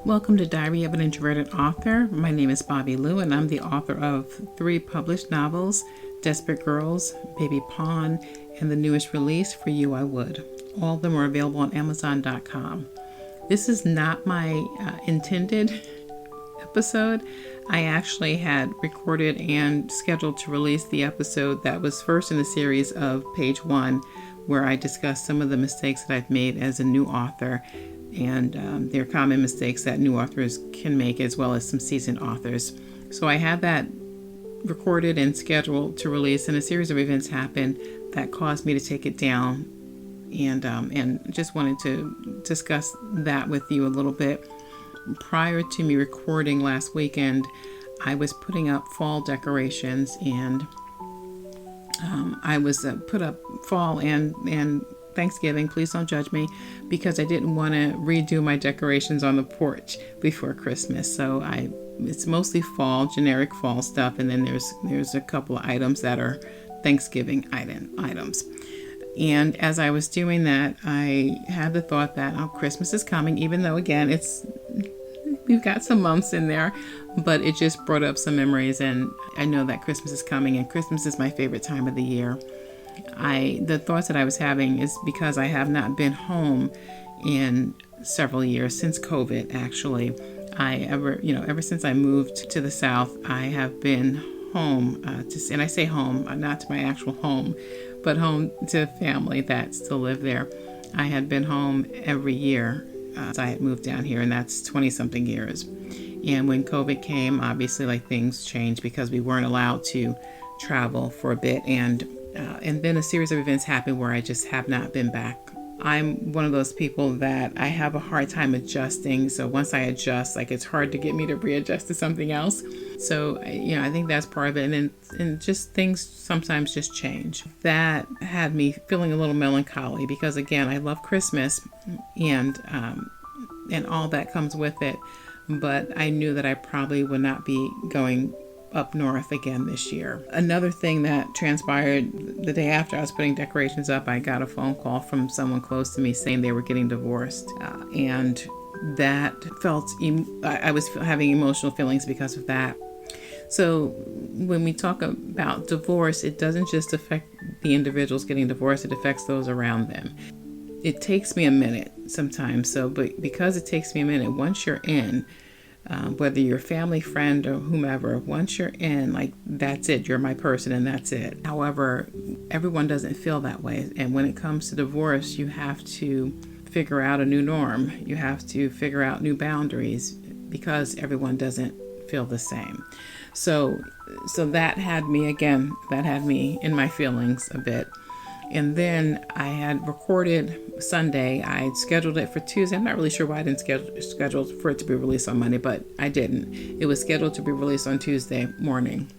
Welcome to Diary of an Introverted Author. My name is Bobby Lou, and I'm the author of 3 published novels, Desperate Girls, Baby Pawn, and the newest release, For You I Would. All of them are available on Amazon.com. This is not my intended episode. I actually had recorded and scheduled to release the episode that was first in the series of Page 1, where I discussed some of the mistakes that I've made as a new author, and they're common mistakes that new authors can make, as well as some seasoned authors. So I had that recorded and scheduled to release, and a series of events happened that caused me to take it down, and just wanted to discuss that with you a little bit. Prior to me recording last weekend, I was putting up fall decorations, and I was put up fall and Thanksgiving. Please don't judge me, because I didn't want to redo my decorations on the porch before Christmas. So it's mostly fall, generic fall stuff, and then there's a couple of items that are Thanksgiving items. And as I was doing that, I had the thought that, Christmas is coming, even though, again, we've got some months in there, but it just brought up some memories, and I know that Christmas is coming, and Christmas is my favorite time of the year. The thoughts that I was having is because I have not been home in several years, since COVID, actually. Ever since I moved to the South, I have been home, and I say home, not to my actual home, but home to family that still live there. I had been home every year since I had moved down here, and that's 20-something years. And when COVID came, obviously, things changed because we weren't allowed to travel for a bit, and then a series of events happened where I just have not been back. I'm one of those people that I have a hard time adjusting. So once I adjust, it's hard to get me to readjust to something else. So, I think that's part of it. And just things sometimes just change. That had me feeling a little melancholy because, again, I love Christmas and all that comes with it. But I knew that I probably would not be going up north again this year. Another thing that transpired the day after I was putting decorations up, I got a phone call from someone close to me saying they were getting divorced. And that I was having emotional feelings because of that. So when we talk about divorce, it doesn't just affect the individuals getting divorced, it affects those around them. It takes me a minute sometimes. But because it takes me a minute, once you're in, whether you're a family, friend, or whomever, once you're in, that's it, you're my person and that's it. However, everyone doesn't feel that way. And when it comes to divorce, you have to figure out a new norm. You have to figure out new boundaries because everyone doesn't feel the same. So that had me in my feelings a bit. And then I had recorded Sunday. I had scheduled it for Tuesday. I'm not really sure why I didn't schedule for it to be released on Monday, but I didn't. It was scheduled to be released on Tuesday morning.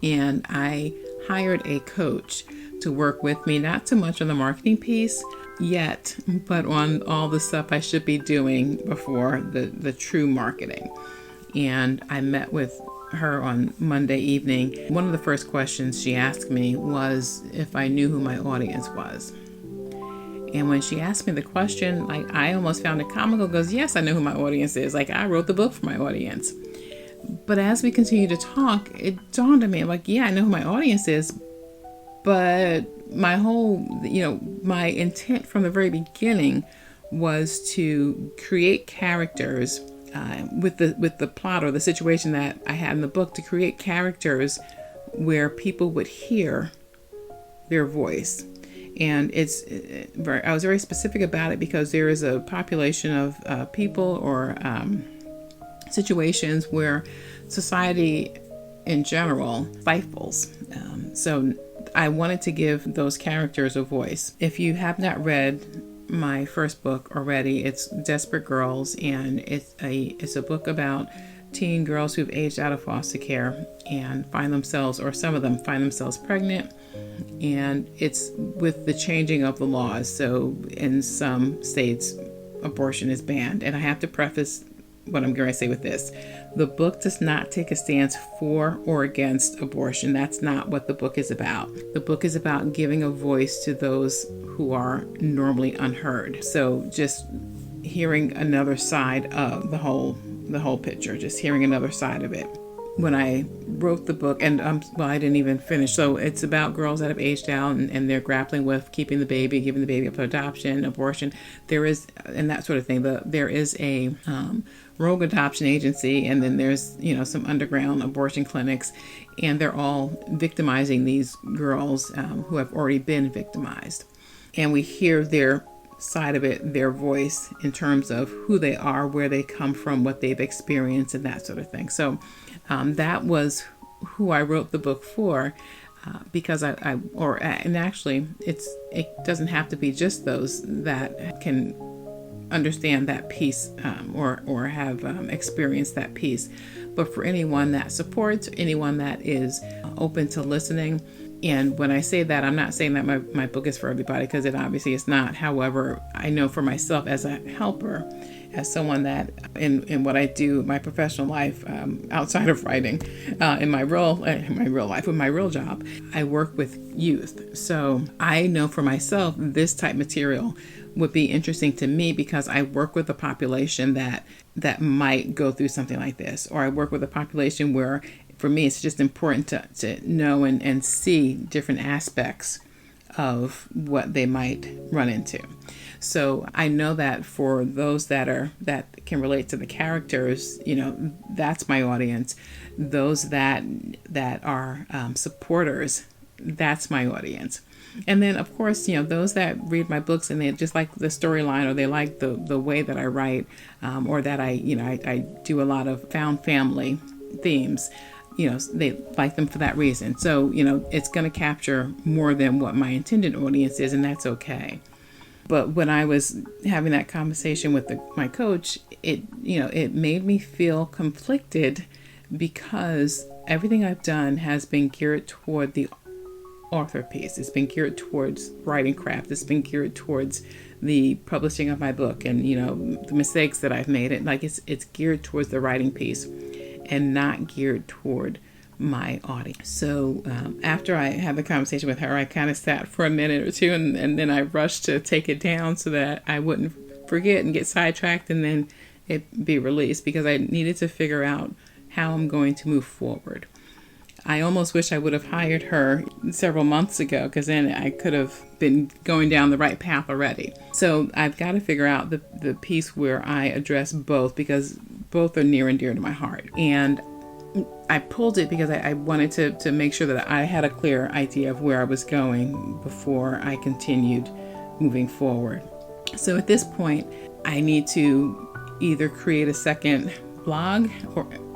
And I hired a coach to work with me, not so much on the marketing piece yet, but on all the stuff I should be doing before the true marketing. And I met with her on Monday evening. One of the first questions she asked me was if I knew who my audience was. And when she asked me the question, I almost found it comical because yes, I know who my audience is. I wrote the book for my audience. But as we continue to talk, it dawned on me, yeah, I know who my audience is, but my whole, my intent from the very beginning was to create characters with the plot or the situation that I had in the book, to create characters where people would hear their voice. And I was very specific about it because there is a population of people or situations where society in general stifles. So I wanted to give those characters a voice. If you have not read my first book already, it's Desperate Girls, and it's a book about teen girls who've aged out of foster care and some of them find themselves pregnant, and it's with the changing of the laws. So in some states, abortion is banned, and I have to preface what I'm going to say with this. The book does not take a stance for or against abortion. That's not what the book is about. The book is about giving a voice to those who are normally unheard. So just hearing another side of the whole picture, just hearing another side of it. When I wrote the book, and I didn't even finish. So it's about girls that have aged out and they're grappling with keeping the baby, giving the baby up for adoption, abortion. There is, and that sort of thing. There is a rogue adoption agency, and then there's some underground abortion clinics, and they're all victimizing these girls who have already been victimized. And we hear their side of it, their voice in terms of who they are, where they come from, what they've experienced, and that sort of thing. So that was who I wrote the book for, because and actually it doesn't have to be just those that can understand that piece or have experienced that piece, but for anyone that supports, anyone that is open to listening. And when I say that, I'm not saying that my book is for everybody, because it obviously is not. However, I know for myself as a helper, as someone that in what I do, my professional life, outside of writing, in my real life, with my real job, I work with youth. So I know for myself, this type material would be interesting to me because I work with a population that might go through something like this, or I work with a population where, for me, it's just important to know and see different aspects of what they might run into. So I know that for those that can relate to the characters, that's my audience. Those that are supporters, that's my audience. And then, of course, those that read my books and they just like the storyline, or they like the way that I write, or that I do a lot of found family themes. They like them for that reason. So, it's going to capture more than what my intended audience is, and that's okay. But when I was having that conversation with my coach, it made me feel conflicted, because everything I've done has been geared toward the author piece. It's been geared towards writing craft. It's been geared towards the publishing of my book, and the mistakes that I've made. It's geared towards the writing piece, and not geared toward my audience. So after I had the conversation with her, I kind of sat for a minute or two, and then I rushed to take it down so that I wouldn't forget and get sidetracked, and then it be released, because I needed to figure out how I'm going to move forward. I almost wish I would have hired her several months ago, because then I could have been going down the right path already. So I've got to figure out the piece where I address both, because both are near and dear to my heart. And I pulled it because I wanted to make sure that I had a clear idea of where I was going before I continued moving forward. So at this point, I need to either create a second blog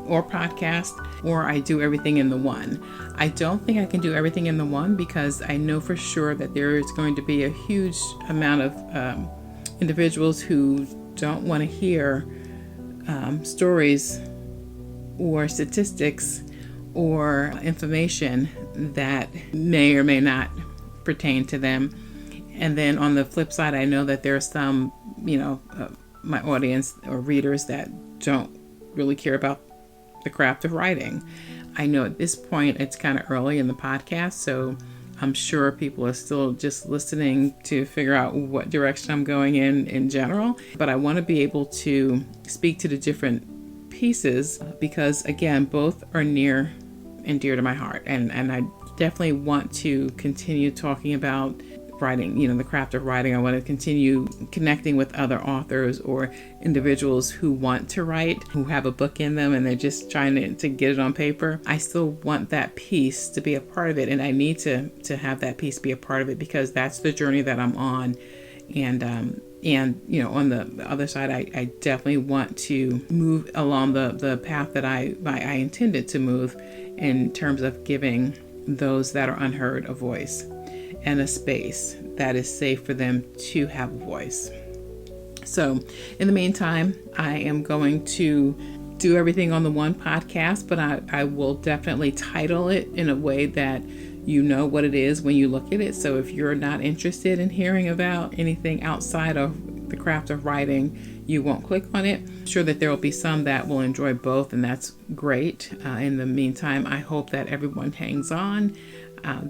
or podcast, or I do everything in the one. I don't think I can do everything in the one, because I know for sure that there is going to be a huge amount of individuals who don't want to hear stories or statistics or information that may or may not pertain to them. And then on the flip side, I know that there are some, my audience or readers that don't really care about the craft of writing. I know at this point it's kind of early in the podcast, so I'm sure people are still just listening to figure out what direction I'm going in general. But I want to be able to speak to the different pieces, because again, both are near and dear to my heart. And I definitely want to continue talking about writing, the craft of writing. I want to continue connecting with other authors or individuals who want to write, who have a book in them and they're just trying to get it on paper. I still want that piece to be a part of it, and I need to have that piece be a part of it, because that's the journey that I'm on. And on the other side, I definitely want to move along the path that I intended to move, in terms of giving those that are unheard a voice and a space that is safe for them to have a voice. So in the meantime, I am going to do everything on the one podcast, but I will definitely title it in a way that you know what it is when you look at it. So if you're not interested in hearing about anything outside of the craft of writing, you won't click on it. I'm sure that there will be some that will enjoy both, and that's great. In the meantime, I hope that everyone hangs on.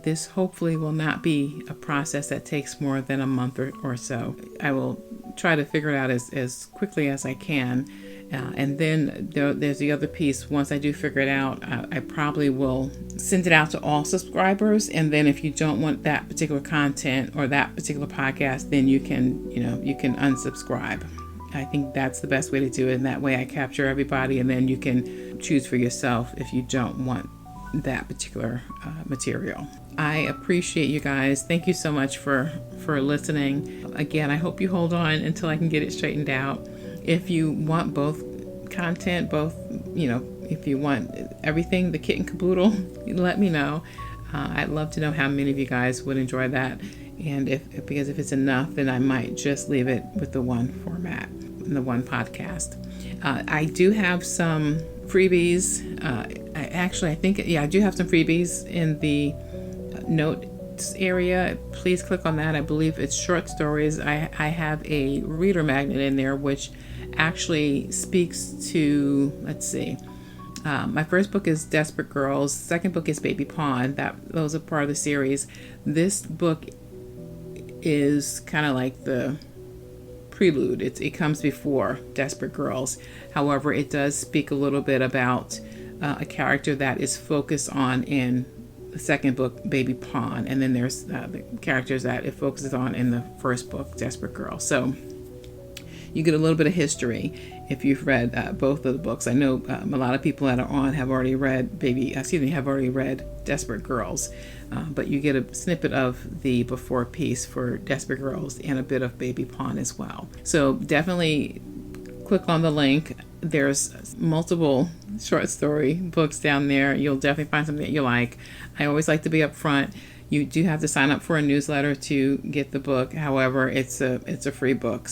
This hopefully will not be a process that takes more than a month or so. I will try to figure it out as quickly as I can. And then there's the other piece. Once I do figure it out, I probably will send it out to all subscribers. And then if you don't want that particular content or that particular podcast, then you can unsubscribe. I think that's the best way to do it. And that way I capture everybody, and then you can choose for yourself if you don't want that particular material. I appreciate you guys. Thank you so much for listening. Again, I hope you hold on until I can get it straightened out. If you want both content, if you want everything, the kit and caboodle, let me know. I'd love to know how many of you guys would enjoy that. And because if it's enough, then I might just leave it with the one format, the one podcast. I do have some freebies. I do have some freebies in the notes area. Please click on that. I believe it's short stories. I have a reader magnet in there, which actually speaks to, let's see, my first book is Desperate Girls. Second book is Baby Pawn. Those are part of the series. This book is kind of like the prelude. It comes before Desperate Girls. However, it does speak a little bit about a character that is focused on in the second book, Baby Pawn, and then there's the characters that it focuses on in the first book, Desperate Girls. So you get a little bit of history if you've read both of the books. I know a lot of people that are on have already read Desperate Girls, but you get a snippet of the before piece for Desperate Girls and a bit of Baby Pawn as well. So definitely click on the link. There's multiple short story books down there. You'll definitely find something that you like. I always like to be upfront. You do have to sign up for a newsletter to get the book. However, it's a free book,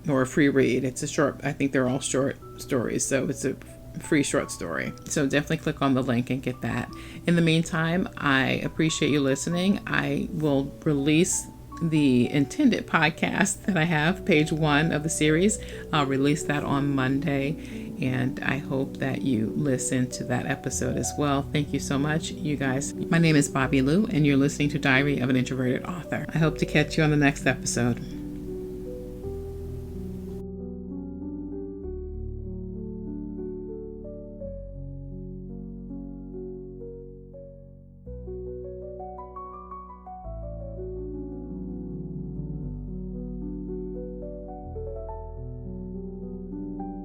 or a free read. It's a short. I think they're all short stories, so it's a free short story. So definitely click on the link and get that. In the meantime, I appreciate you listening. I will release the intended podcast that I have, page 1 of the series. I'll release that on Monday, and I hope that you listen to that episode as well. Thank you so much, you guys. My name is Bobby Lou, and you're listening to Diary of an Introverted Author. I hope to catch you on the next episode.